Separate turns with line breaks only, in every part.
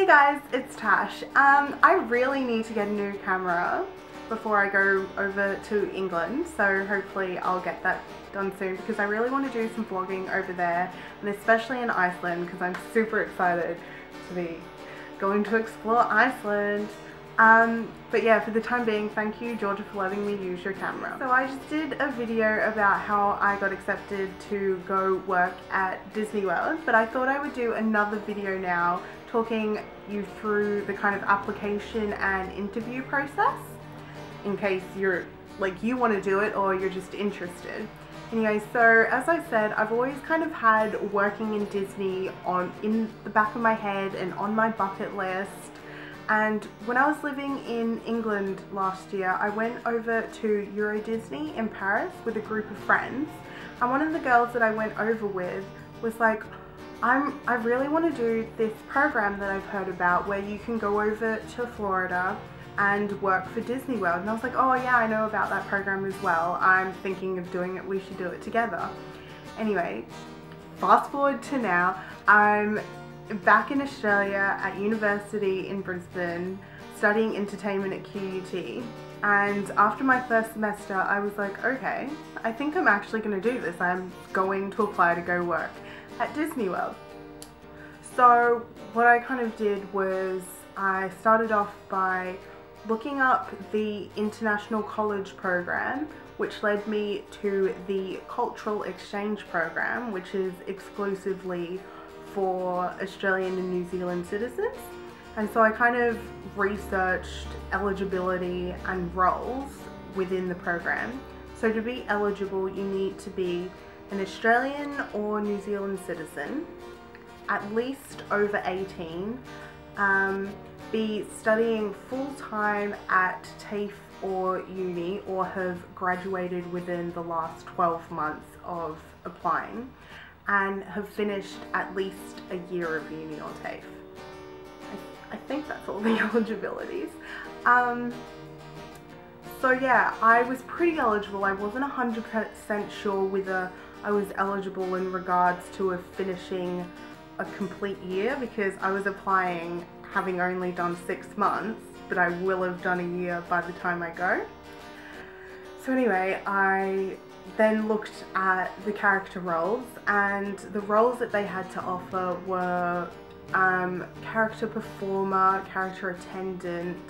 Hey guys, it's Tash. I really need to get a new camera before I go over to England, so hopefully I'll get that done soon because I really want to do some vlogging over there, and especially in Iceland because I'm super excited to be going to explore Iceland. But yeah, for the time being, thank you Georgia for letting me use your camera. So I just did a video about how I got accepted to go work at Disney World, but I thought I would do another video now talking you through the kind of application and interview process in case you're like you want to do it or you're just interested. Anyway, so as I said, I've always kind of had working in Disney in the back of my head and on my bucket list. And when I was living in England last year, I went over to Euro Disney in Paris with a group of friends, and one of the girls that I went over with was like, I really want to do this program that I've heard about where you can go over to Florida and work for Disney World. And I was like, oh yeah, I know about that program as well. I'm thinking of doing it. We should do it together. Anyway, fast forward to now. I'm back in Australia at university in Brisbane studying entertainment at QUT, and after my first semester I was like, okay, I think I'm actually going to do this. I'm going to apply to go work at Disney World. So what I kind of did was I started off by looking up the international college program, which led me to the cultural exchange program, which is exclusively for Australian and New Zealand citizens. And so I kind of researched eligibility and roles within the program. So to be eligible, you need to be an Australian or New Zealand citizen, at least over 18, be studying full-time at TAFE or uni, or have graduated within the last 12 months of applying, and have finished at least a year of uni or TAFE. I think that's all the eligibilities. So yeah, I was pretty eligible. I wasn't 100% sure whether I was eligible in regards to finishing a complete year, because I was applying having only done 6 months, but I will have done a year by the time I go. So anyway, I then looked at the character roles, and the roles that they had to offer were character performer, character attendant,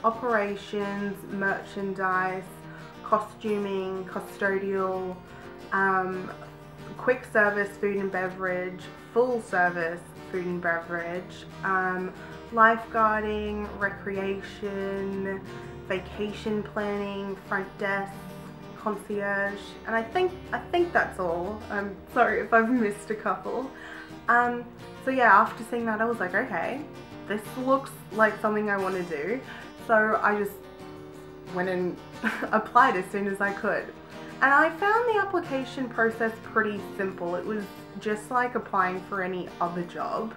operations, merchandise, costuming, custodial, quick service food and beverage, full service food and beverage, lifeguarding, recreation, vacation planning, front desk, concierge, and I think that's all. I'm sorry if I've missed a couple. So yeah, after seeing that I was like, okay, this looks like something I want to do. So I just went and applied as soon as I could. And I found the application process pretty simple. It was just like applying for any other job.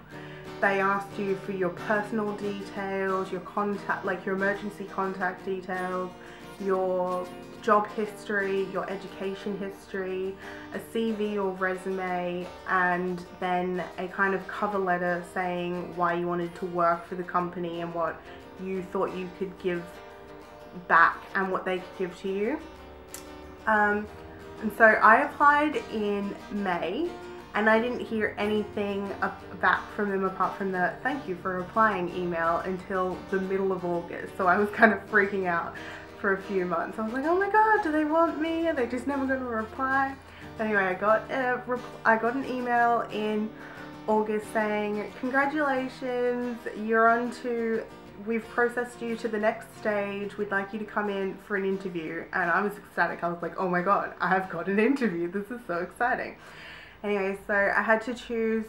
They asked you for your personal details, your contact, like your emergency contact details, your job history, your education history, a CV or resume, and then a kind of cover letter saying why you wanted to work for the company and what you thought you could give back and what they could give to you. And so I applied in May, and I didn't hear anything back from them apart from the thank you for applying email until the middle of August. So I was kind of freaking out for a few months. I was like, oh my god, do they want me? Are they just never going to reply? But anyway, I got an email in August saying, congratulations, we've processed you to the next stage, we'd like you to come in for an interview. And I was ecstatic. I was like, oh my god, I've got an interview, this is so exciting. Anyway, so I had to choose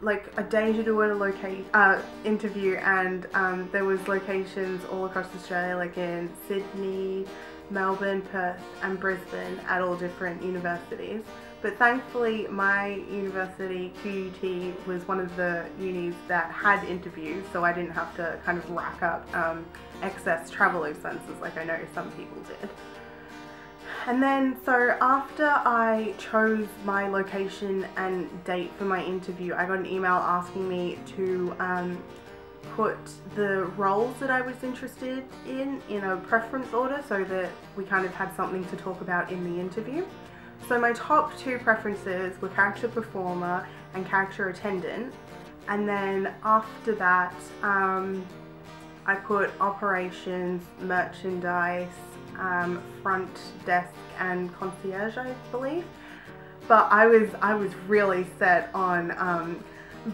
like a day to do an interview, and there was locations all across Australia, like in Sydney, Melbourne, Perth and Brisbane, at all different universities. But thankfully my university, QUT, was one of the unis that had interviews, so I didn't have to kind of rack up excess travel expenses like I know some people did. And then, so after I chose my location and date for my interview, I got an email asking me to put the roles that I was interested in a preference order so that we kind of had something to talk about in the interview. So my top two preferences were character performer and character attendant. And then after that, I put operations, merchandise, front desk and concierge, I believe. But I was really set on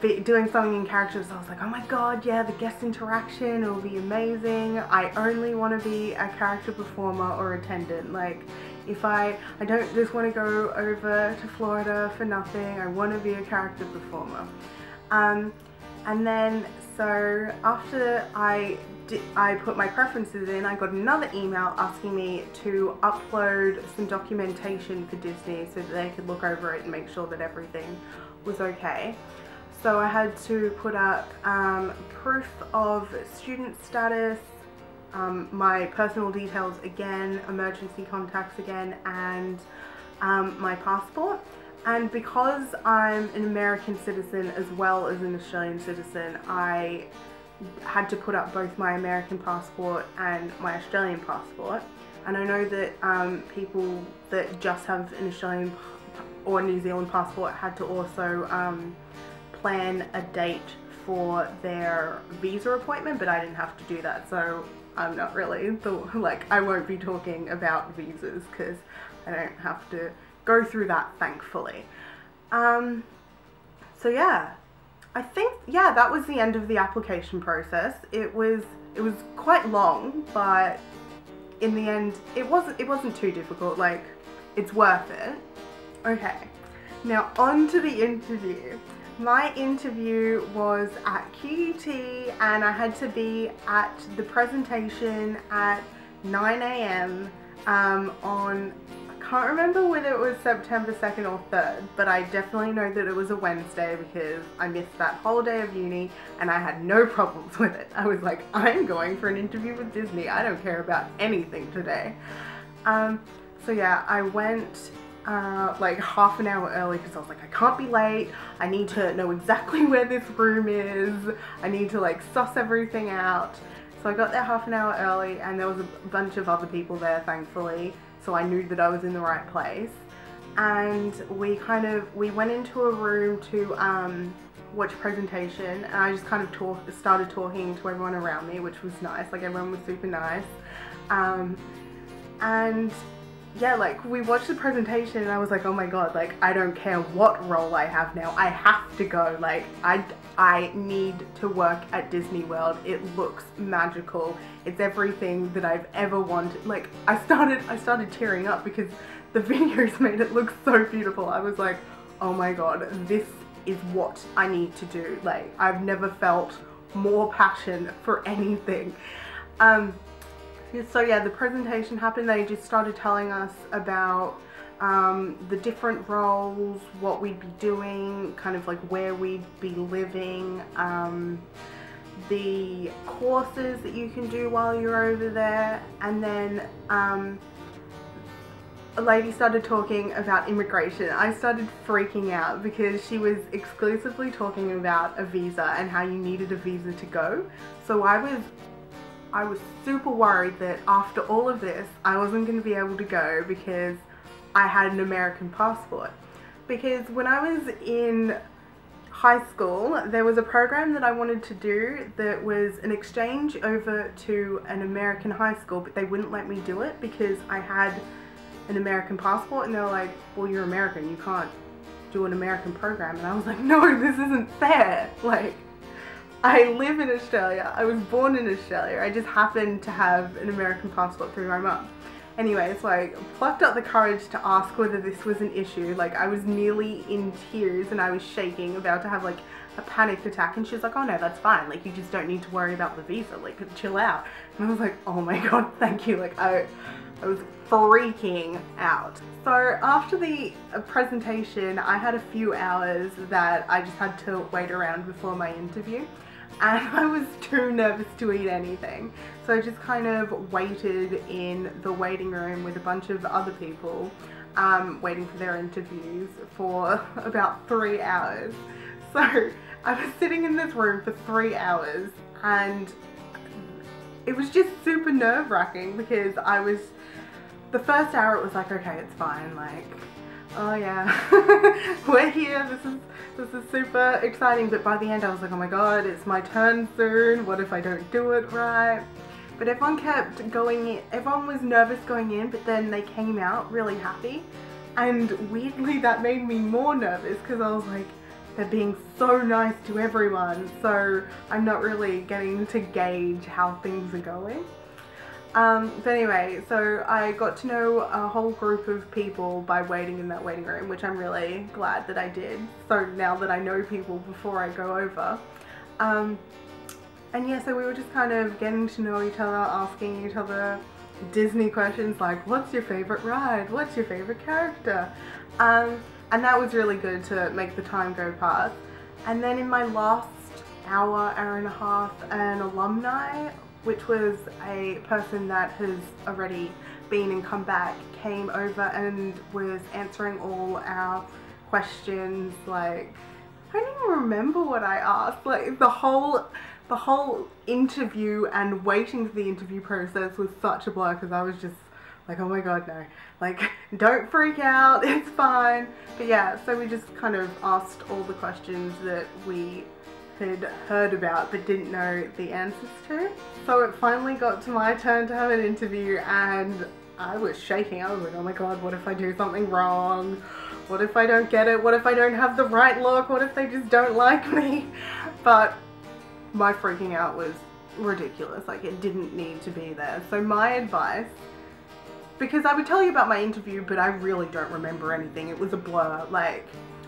doing something in characters. I was like, oh my god, yeah, the guest interaction will be amazing. I only want to be a character performer or attendant. Like, if I don't just want to go over to Florida for nothing, I want to be a character performer. And then, so after I put my preferences in, I got another email asking me to upload some documentation for Disney so that they could look over it and make sure that everything was okay. So I had to put up proof of student status, my personal details again, emergency contacts again, and my passport. And because I'm an American citizen as well as an Australian citizen, I had to put up both my American passport and my Australian passport. And I know that people that just have an Australian or New Zealand passport had to also plan a date for their visa appointment, but I didn't have to do that, so I'm not really I won't be talking about visas because I don't have to go through that, thankfully. So yeah, I think, yeah, that was the end of the application process. It was quite long, but in the end it wasn't too difficult. Like, it's worth it. Okay, now on to the interview. My interview was at QUT and I had to be at the presentation at 9 AM on, I can't remember whether it was September 2nd or 3rd, but I definitely know that it was a Wednesday because I missed that whole day of uni and I had no problems with it. I was like, I'm going for an interview with Disney. I don't care about anything today. So yeah, I went like half an hour early because I was like, I can't be late. I need to know exactly where this room is. I need to like suss everything out. So I got there half an hour early and there was a bunch of other people there, thankfully. So I knew that I was in the right place. And we went into a room to watch presentation, and I just kind of started talking to everyone around me, which was nice. Like, everyone was super nice. And yeah, like, we watched the presentation and I was like, oh my god, like, I don't care what role I have now, I have to go. Like, I need to work at Disney World. It looks magical. It's everything that I've ever wanted. Like, I started tearing up because the videos made it look so beautiful. I was like, oh my god, this is what I need to do. Like, I've never felt more passion for anything. So yeah, the presentation happened. They just started telling us about the different roles, what we'd be doing, kind of like where we'd be living, the courses that you can do while you're over there, and then a lady started talking about immigration. I started freaking out because she was exclusively talking about a visa and how you needed a visa to go. So I was super worried that after all of this, I wasn't going to be able to go because I had an American passport. Because when I was in high school, there was a program that I wanted to do that was an exchange over to an American high school, but they wouldn't let me do it because I had an American passport, and they were like, well, you're American, you can't do an American program. And I was like, no, this isn't fair. Like, I live in Australia, I was born in Australia, I just happened to have an American passport through my mum. Anyway, so I plucked up the courage to ask whether this was an issue. Like, I was nearly in tears and I was shaking, about to have like a panic attack, and she was like, oh no, that's fine, like, you just don't need to worry about the visa, like, chill out. And I was like, oh my god, thank you. Like, I was freaking out. So after the presentation, I had a few hours that I just had to wait around before my interview. and I was too nervous to eat anything. So I just kind of waited in the waiting room with a bunch of other people, waiting for their interviews for about 3 hours. So I was sitting in this room for 3 hours, and it was just super nerve-wracking because the first hour it was like, okay, it's fine, like, oh yeah, we're here, this is super exciting. But by the end I was like, oh my god, it's my turn soon, what if I don't do it right? But everyone kept going in, everyone was nervous going in, but then they came out really happy, and weirdly that made me more nervous because I was like, they're being so nice to everyone, so I'm not really getting to gauge how things are going. But anyway, so I got to know a whole group of people by waiting in that waiting room, which I'm really glad that I did. So now that I know people before I go over. And yeah, so we were just kind of getting to know each other, asking each other Disney questions like, what's your favorite ride? What's your favorite character? And that was really good to make the time go past. And then in my last hour and a half, an alumni, which was a person that has already been and come back, came over and was answering all our questions. Like, I don't even remember what I asked. Like, the whole interview and waiting for the interview process was such a blur because I was just like, oh my god, no, like, don't freak out, it's fine. But yeah, so we just kind of asked all the questions that we had heard about but didn't know the answers to. So it finally got to my turn to have an interview, and I was shaking. I was like, oh my god, what if I do something wrong? What if I don't get it? What if I don't have the right look? What if they just don't like me? But my freaking out was ridiculous. Like, it didn't need to be there. So my advice, because I would tell you about my interview, but I really don't remember anything. It was a blur. Like,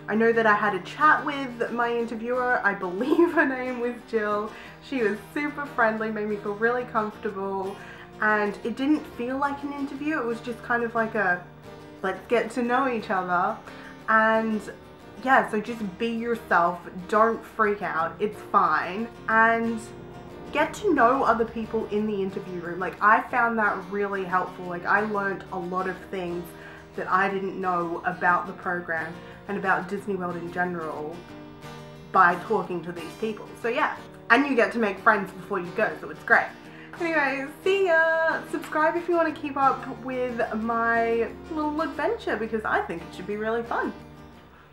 I know that I had a chat with my interviewer. I believe her name was Jill. She was super friendly, made me feel really comfortable, and it didn't feel like an interview. It was just kind of like a, let's get to know each other. And yeah, so just be yourself. Don't freak out. It's fine. And get to know other people in the interview room. Like, I found that really helpful. Like, I learned a lot of things that I didn't know about the program and about Disney World in general by talking to these people. So yeah, and you get to make friends before you go, so it's great. Anyway, see ya! Subscribe if you want to keep up with my little adventure because I think it should be really fun.